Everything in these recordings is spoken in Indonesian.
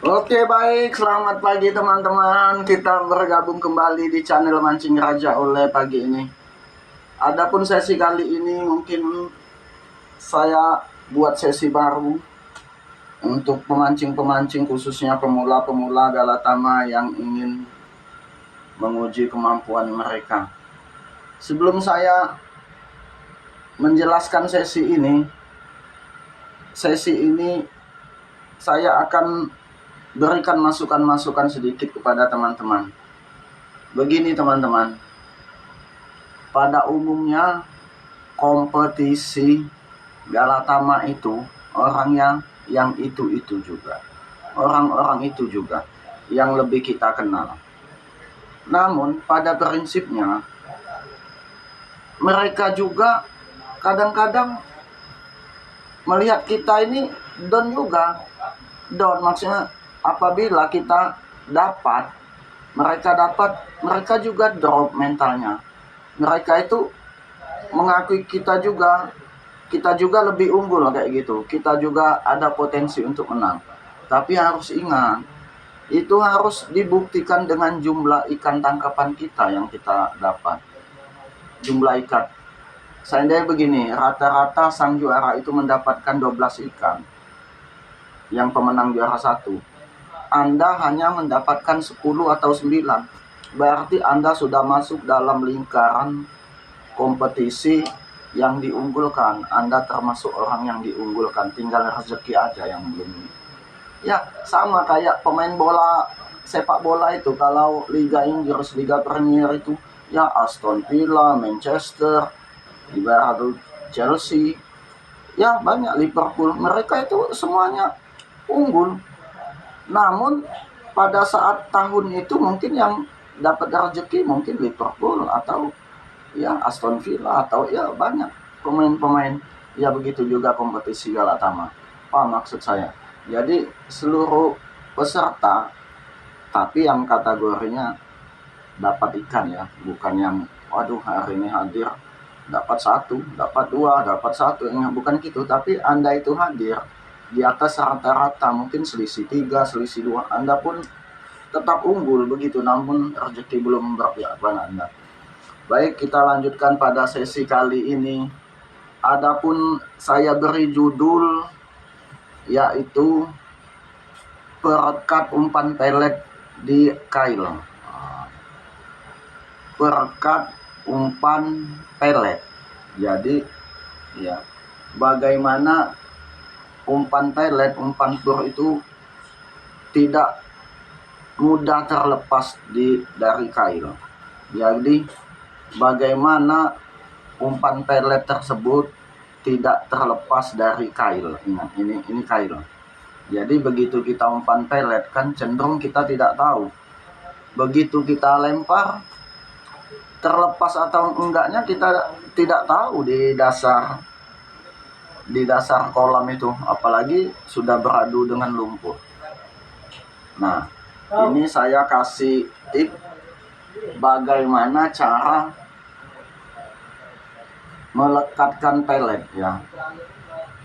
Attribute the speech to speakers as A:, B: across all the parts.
A: Oke, baik, selamat pagi teman-teman. Kita bergabung kembali di channel Mancing Raja oleh pagi ini. Adapun sesi kali ini mungkin saya buat sesi baru untuk pemancing-pemancing, khususnya pemula-pemula Galatama yang ingin menguji kemampuan mereka. Sebelum saya menjelaskan sesi ini saya akan berikan masukan-masukan sedikit kepada teman-teman. Begini teman-teman, pada umumnya kompetisi Galatama itu orangnya yang itu juga, orang-orang itu juga yang lebih kita kenal. Namun pada prinsipnya mereka juga kadang-kadang melihat kita ini down juga. Down maksudnya apabila kita dapat, mereka juga drop mentalnya. Mereka itu mengakui kita juga lebih unggul kayak gitu. Kita juga ada potensi untuk menang. Tapi harus ingat, itu harus dibuktikan dengan jumlah ikan tangkapan kita yang kita dapat. Jumlah ikan. Seandainya begini, rata-rata sang juara itu mendapatkan 12 ikan. Yang pemenang juara 1. Anda hanya mendapatkan 10 atau 9. Berarti Anda sudah masuk dalam lingkaran kompetisi yang diunggulkan. Anda termasuk orang yang diunggulkan, tinggal rezeki aja yang belum. Ya, sama kayak pemain bola, sepak bola itu. Kalau Liga Inggris, Liga Premier itu, ya Aston Villa, Manchester, ibarat Chelsea, ya banyak, Liverpool. Mereka itu semuanya unggul. Namun pada saat tahun itu mungkin yang dapat rezeki mungkin Liverpool atau ya Aston Villa atau ya banyak pemain-pemain. Ya begitu juga kompetisi Galatama. Apa maksud saya? Jadi seluruh peserta, tapi yang kategorinya dapat ikan ya, bukan yang waduh hari ini hadir dapat 1, dapat 2, dapat 1, bukan gitu. Tapi Anda itu hadir di atas rata-rata, mungkin selisih 3, selisih 2, Anda pun tetap unggul begitu, namun rezeki belum berpihak pada Anda. Baik, kita lanjutkan pada sesi kali ini. Adapun saya beri judul yaitu perekat umpan pelet di kail. Perekat umpan pelet. Jadi ya, bagaimana umpan pelet, umpan pur itu tidak mudah terlepas dari kail. Jadi bagaimana umpan pelet tersebut tidak terlepas dari kail. Ingat, ini kail. Jadi begitu kita umpan pelet kan cenderung kita tidak tahu. Begitu kita lempar, terlepas atau enggaknya kita tidak tahu di dasar kolam itu, apalagi sudah beradu dengan lumpur. Nah, ini saya kasih tip bagaimana cara melekatkan pelet ya.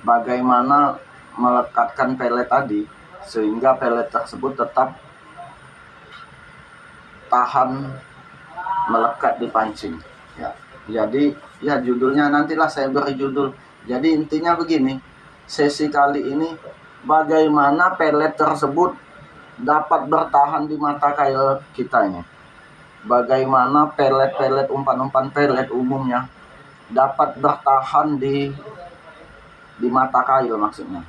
A: Bagaimana melekatkan pelet tadi sehingga pelet tersebut tetap tahan melekat di pancing ya. Jadi ya judulnya nantilah saya beri judul. Jadi intinya begini, sesi kali ini bagaimana pelet tersebut dapat bertahan di mata kail kita ini. Bagaimana pelet-pelet, umpan-umpan pelet umumnya dapat bertahan di mata kail maksudnya.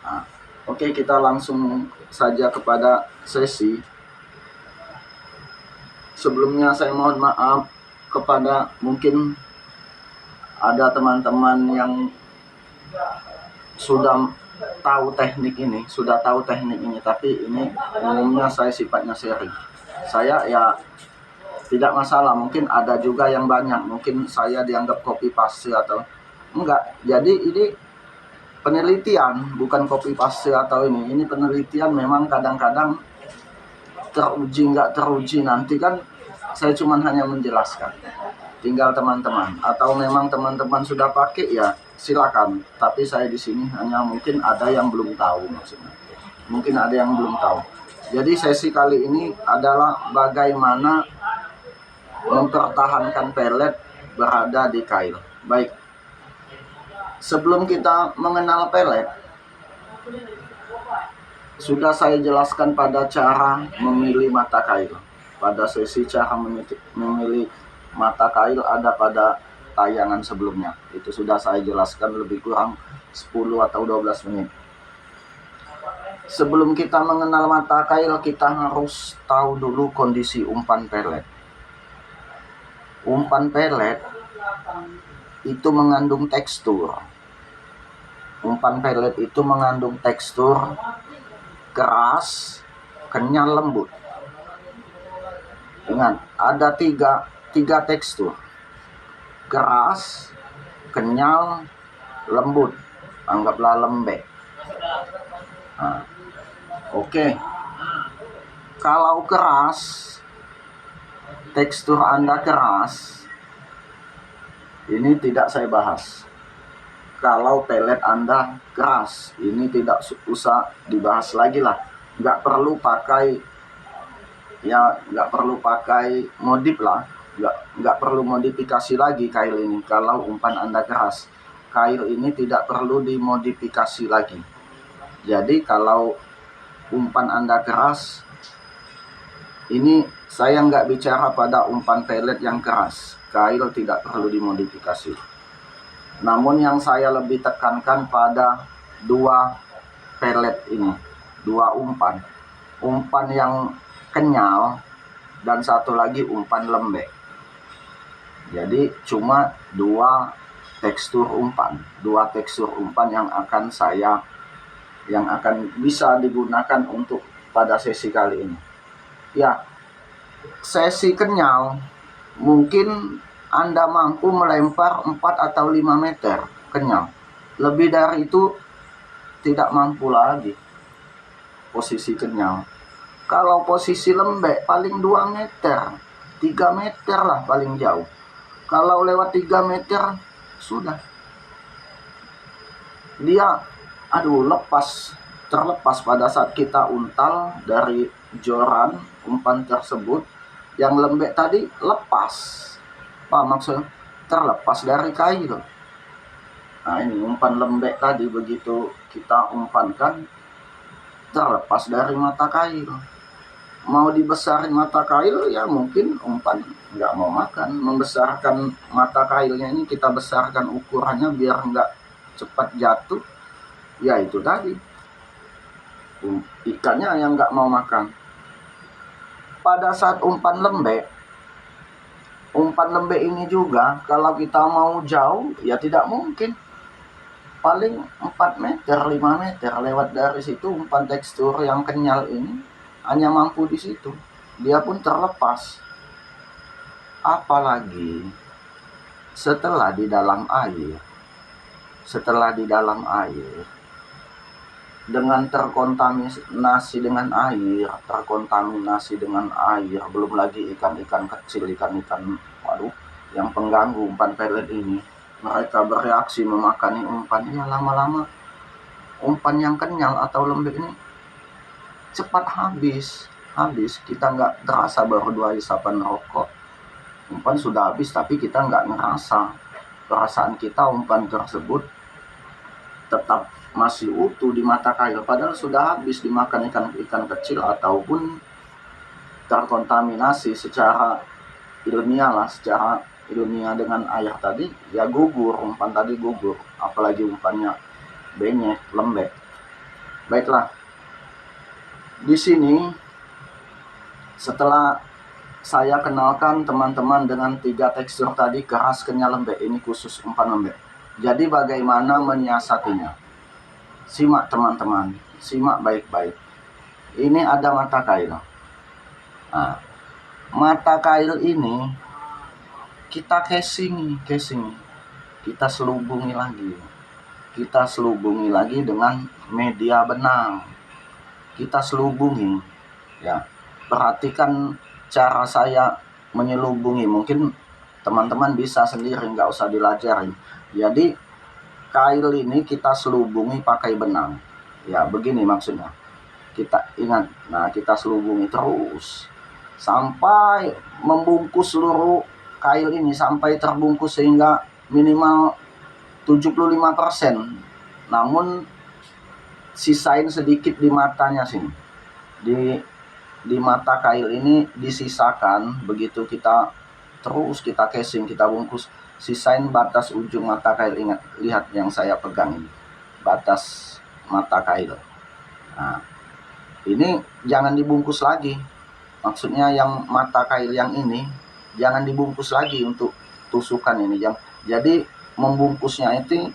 A: Nah, oke, kita langsung saja kepada sesi. Sebelumnya saya mohon maaf kepada mungkin ada teman-teman yang sudah tahu teknik ini, tapi ini umumnya saya sifatnya sharing. Saya ya tidak masalah, mungkin ada juga yang banyak, mungkin saya dianggap copy paste atau enggak. Jadi ini penelitian, bukan copy paste atau ini penelitian. Memang kadang-kadang teruji nggak teruji, nanti kan saya cuma hanya menjelaskan, tinggal teman-teman atau memang teman-teman sudah pakai ya silakan, tapi saya di sini hanya mungkin ada yang belum tahu maksudnya. mungkin ada yang belum tahu. Jadi sesi kali ini adalah bagaimana mempertahankan pelet berada di kail. Baik, sebelum kita mengenal pelet, sudah saya jelaskan pada cara memilih mata kail. Pada sesi cara memilih mata kail ada pada tayangan sebelumnya. Itu sudah saya jelaskan lebih kurang 10 atau 12 menit. Sebelum kita mengenal mata kail, kita harus tahu dulu kondisi umpan pelet. Umpan pelet itu mengandung tekstur. Umpan pelet itu mengandung tekstur keras, kenyal, lembut. Ingat, ada tiga tekstur: keras, kenyal, lembut. Anggaplah lembek. Nah, oke. Kalau keras, tekstur Anda keras, ini tidak saya bahas. Kalau pelet Anda keras, ini tidak usah dibahas lagi lah. Nggak perlu pakai modif lah. Nggak perlu modifikasi lagi kail ini. Kalau umpan Anda keras, kail ini tidak perlu dimodifikasi lagi. Jadi kalau umpan Anda keras, ini saya nggak bicara pada umpan pelet yang keras. Kail tidak perlu dimodifikasi. Namun yang saya lebih tekankan pada dua pelet ini, dua umpan. Umpan yang kenyal dan satu lagi umpan lembek. Jadi cuma dua tekstur umpan yang akan bisa digunakan untuk pada sesi kali ini. Ya, sesi kenyal mungkin Anda mampu melempar 4 atau 5 meter kenyal. Lebih dari itu tidak mampu lagi posisi kenyal. Kalau posisi lembek paling 2 meter, 3 meter lah paling jauh. Kalau lewat 3 meter sudah. Dia terlepas pada saat kita untal dari joran umpan tersebut. Yang lembek tadi lepas. Apa maksudnya? Terlepas dari kail. Nah, ini umpan lembek tadi begitu kita umpankan terlepas dari mata kail. Mau dibesarin mata kail, ya mungkin umpan nggak mau makan. Membesarkan mata kailnya ini kita besarkan ukurannya biar nggak cepat jatuh. Ya itu tadi, ikannya yang nggak mau makan. Pada saat umpan lembek ini juga kalau kita mau jauh ya tidak mungkin. Paling 4 meter, 5 meter lewat dari situ umpan tekstur yang kenyal ini hanya mampu di situ. Dia pun terlepas. Apalagi setelah di dalam air dengan terkontaminasi dengan air, belum lagi ikan-ikan kecil, ikan-ikan yang pengganggu umpan pelet ini, mereka bereaksi memakani umpan. Ya lama-lama umpan yang kenyal atau lembek ini cepat habis. Kita nggak terasa, baru 2 isapan rokok umpan sudah habis, tapi kita nggak ngerasa. Perasaan kita umpan tersebut tetap masih utuh di mata kail, padahal sudah habis dimakan ikan kecil ataupun terkontaminasi secara ilmiah dengan air tadi, ya umpan tadi gugur, apalagi umpannya benyek, lembek. Baiklah, di sini setelah saya kenalkan teman-teman dengan 3 tekstur tadi, keras, kenyal, lembek, ini khusus umpan lembek. Jadi bagaimana menyiasatinya? Simak teman-teman, simak baik-baik. Ini ada mata kail. Nah, mata kail ini kita casing, kita selubungi lagi dengan media benang. Kita selubungi, ya. Perhatikan cara saya menyelubungi, mungkin teman-teman bisa sendiri, nggak usah dilajarin. Jadi kail ini kita selubungi pakai benang. Ya, begini maksudnya. Kita ingat, nah kita selubungi terus sampai membungkus seluruh kail ini, sampai terbungkus sehingga minimal 75%. Namun sisain sedikit di matanya sini, di mata kail ini disisakan. Begitu kita terus kita casing, kita bungkus, sisain batas ujung mata kail. Ingat, lihat yang saya pegang ini, batas mata kail. Nah, ini jangan dibungkus lagi, maksudnya yang mata kail yang ini jangan dibungkus lagi untuk tusukan ini. Jadi membungkusnya itu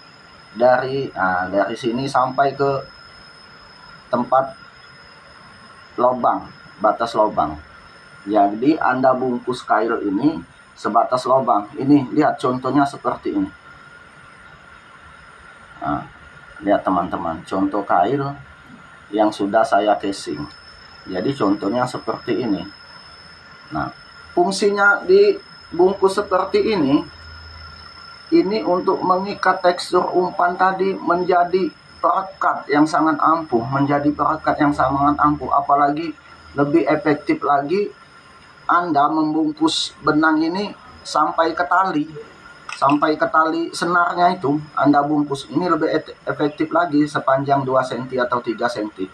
A: dari sini sampai ke tempat lubang, batas lubang. Jadi Anda bungkus kail ini sebatas lubang. Ini lihat contohnya seperti ini. Nah, lihat teman-teman, contoh kail yang sudah saya casing. Jadi contohnya seperti ini. Nah, fungsinya dibungkus seperti ini untuk mengikat tekstur umpan tadi menjadi perekat yang sangat ampuh, apalagi lebih efektif lagi Anda membungkus benang ini sampai ke tali senarnya itu. Anda bungkus ini lebih efektif lagi, sepanjang 2 cm atau 3 cm.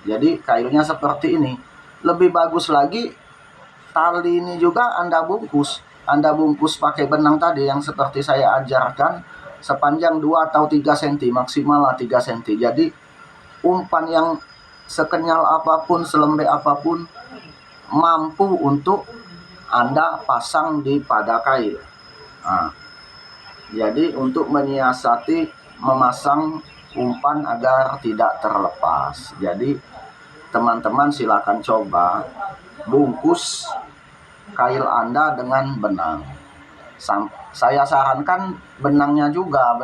A: Jadi kailnya seperti ini. Lebih bagus lagi, tali ini juga Anda bungkus pakai benang tadi yang seperti saya ajarkan, sepanjang 2 atau 3 cm, maksimal 3 cm. Jadi umpan yang sekenyal apapun, selembek apapun, mampu untuk Anda pasang di pada kail. Nah, jadi untuk menyiasati memasang umpan agar tidak terlepas. Jadi teman-teman silakan coba bungkus kail Anda dengan benang. Saya sarankan benangnya juga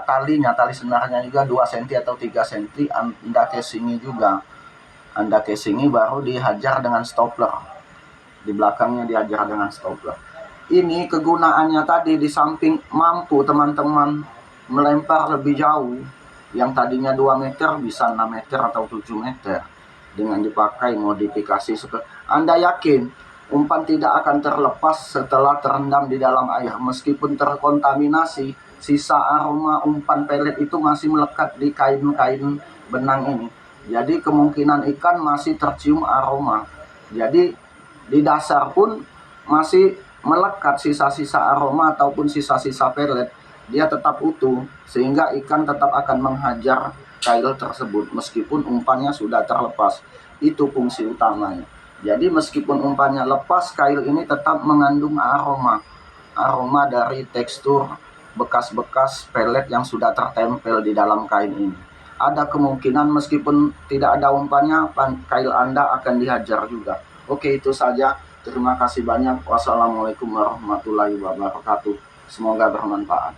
A: tali senarnya juga 2 cm atau 3 cm Anda casingi juga. Anda casingi baru dihajar dengan stopper. Di belakangnya dihajar dengan stopper. Ini kegunaannya tadi, di samping mampu teman-teman melempar lebih jauh, yang tadinya 2 meter bisa 6 meter atau 7 meter dengan dipakai modifikasi seperti. Anda yakin umpan tidak akan terlepas setelah terendam di dalam air, meskipun terkontaminasi, sisa aroma umpan pelet itu masih melekat di kain-kain benang ini. Jadi kemungkinan ikan masih tercium aroma. Jadi di dasar pun masih melekat sisa-sisa aroma ataupun sisa-sisa pelet, dia tetap utuh, sehingga ikan tetap akan menghajar kail tersebut meskipun umpannya sudah terlepas. Itu fungsi utamanya. Jadi meskipun umpannya lepas, kail ini tetap mengandung aroma dari tekstur bekas-bekas pelet yang sudah tertempel di dalam kain ini. Ada kemungkinan meskipun tidak ada umpannya, kail Anda akan dihajar juga. Oke, itu saja. Terima kasih banyak. Wassalamualaikum warahmatullahi wabarakatuh. Semoga bermanfaat.